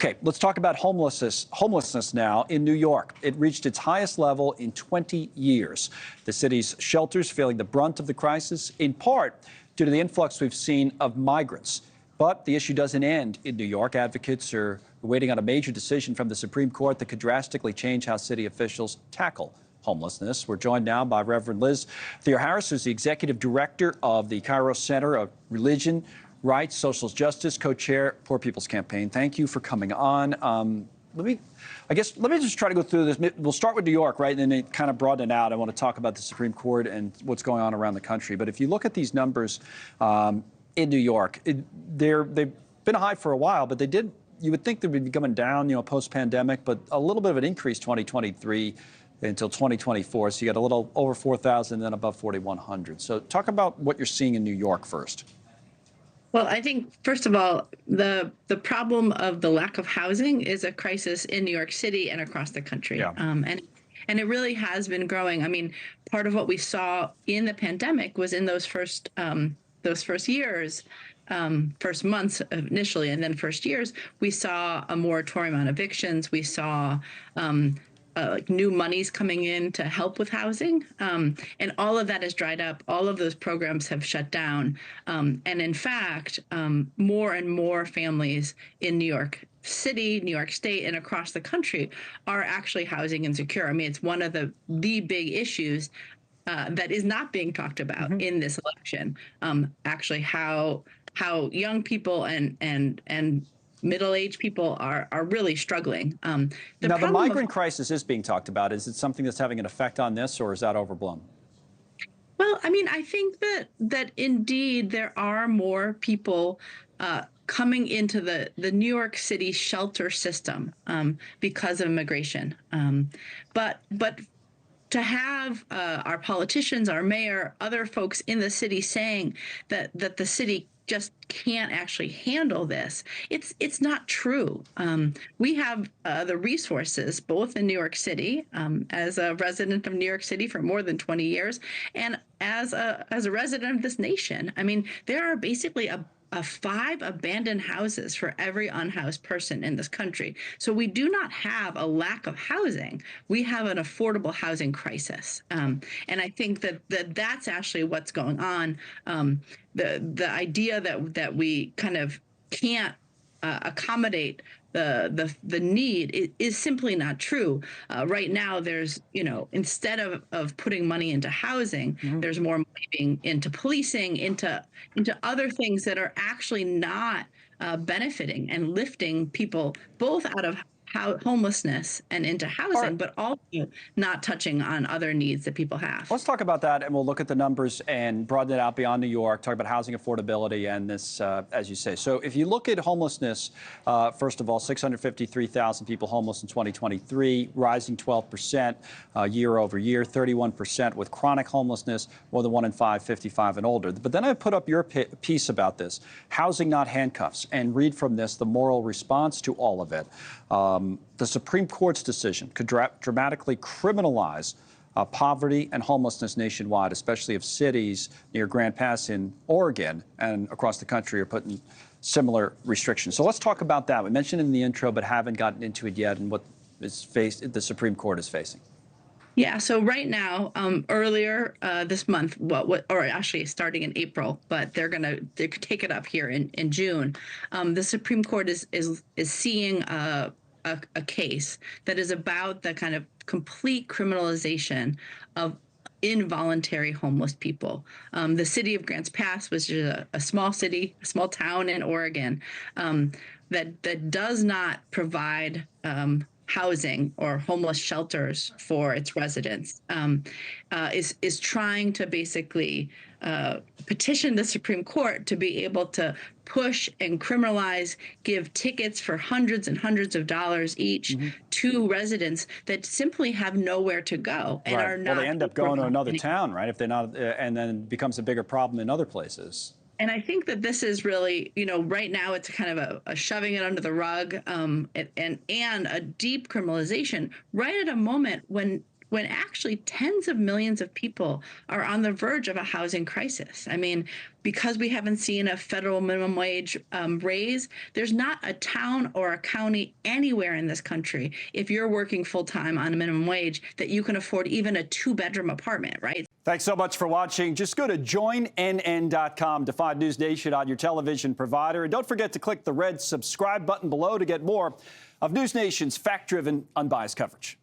Okay, let's talk about homelessness now in New York. It reached its highest level in 20 years. The city's shelters feeling the brunt of the crisis, in part due to the influx we've seen of migrants. But the issue doesn't end in New York. Advocates are waiting on a major decision from the Supreme Court that could drastically change how city officials tackle homelessness. We're joined now by Reverend Liz Theoharis, who's the executive director of the Kairos Center of Religion, Rights, Social Justice, co-chair Poor People's Campaign. Thank you for coming on. Let me just try to go through this. We'll start with New York, right, and then kind of broaden it out. I want to talk about the Supreme Court and what's going on around the country. But if you look at these numbers in New York, they've been high for a while, but you would think they would be coming down, post-pandemic, but a little bit of an increase 2023 until 2024. So you got a little over 4,000, then above 4,100. So talk about what you're seeing in New York first. Well, I think, first of all, the problem of the lack of housing is a crisis in New York City and across the country. Yeah. And it really has been growing. I mean, part of what we saw in the pandemic was in those first years, first months initially, and then first years, we saw a moratorium on evictions. We saw new monies coming in to help with housing. And all of that has dried up. All of those programs have shut down. And in fact, more and more families in New York City, New York State, and across the country are actually housing insecure. I mean, it's one of the big issues that is not being talked about in this election. Actually, how young people and middle-aged people are really struggling. Now, the migrant crisis is being talked about. Is it something that's having an effect on this, or is that overblown? Well, I mean, I think that indeed there are more people coming into the New York City shelter system because of immigration. But to have our politicians, our mayor, other folks in the city saying that the city just can't actually handle this, it's not true. We have the resources, both in New York City, as a resident of New York City for more than 20 years, and as a resident of this nation. I mean, there are basically 5 abandoned houses for every unhoused person in this country. So we do not have a lack of housing. We have an affordable housing crisis. And I think that's actually what's going on. The idea that we kind of can't accommodate the need is simply not true. Right now, there's, instead of putting money into housing, there's more money being into policing, into other things that are actually not benefiting and lifting people both out of homelessness and into housing, but also not touching on other needs that people have. Let's talk about that, and we'll look at the numbers and broaden it out beyond New York, talk about housing affordability and this, as you say. So if you look at homelessness, first of all, 653,000 people homeless in 2023, rising 12% year over year, 31% with chronic homelessness, more than 1 in 5, 55 and older. But then I put up your piece about this, housing not handcuffs, and read from this the moral response to all of it. The Supreme Court's decision could dramatically criminalize poverty and homelessness nationwide, especially if cities near Grand Pass in Oregon and across the country are putting similar restrictions. So let's talk about that. We mentioned it in the intro, but haven't gotten into it yet, and what the Supreme Court is facing. Yeah, so right now, earlier this month, or actually starting in April, but they take it up here in June. The Supreme Court is seeing a case that is about the kind of complete criminalization of involuntary homeless people. The city of Grants Pass was just a small city, a small town in Oregon that does not provide housing or homeless shelters for its residents, is trying to basically petition the Supreme Court to be able to push and criminalize, give tickets for hundreds and hundreds of dollars each to residents that simply have nowhere to go and are not. Well, they end up going to another town, right? If they're not, and then it becomes a bigger problem in other places. And I think that this is really, right now it's kind of a shoving it under the rug, and a deep criminalization right at a moment when when actually tens of millions of people are on the verge of a housing crisis. I mean, because we haven't seen a federal minimum wage raise, there's not a town or a county anywhere in this country, if you're working full time on a minimum wage, that you can afford even a 2-bedroom apartment, right? Thanks so much for watching. Just go to joinnn.com to find NewsNation on your television provider. And don't forget to click the red subscribe button below to get more of NewsNation's fact-driven, unbiased coverage.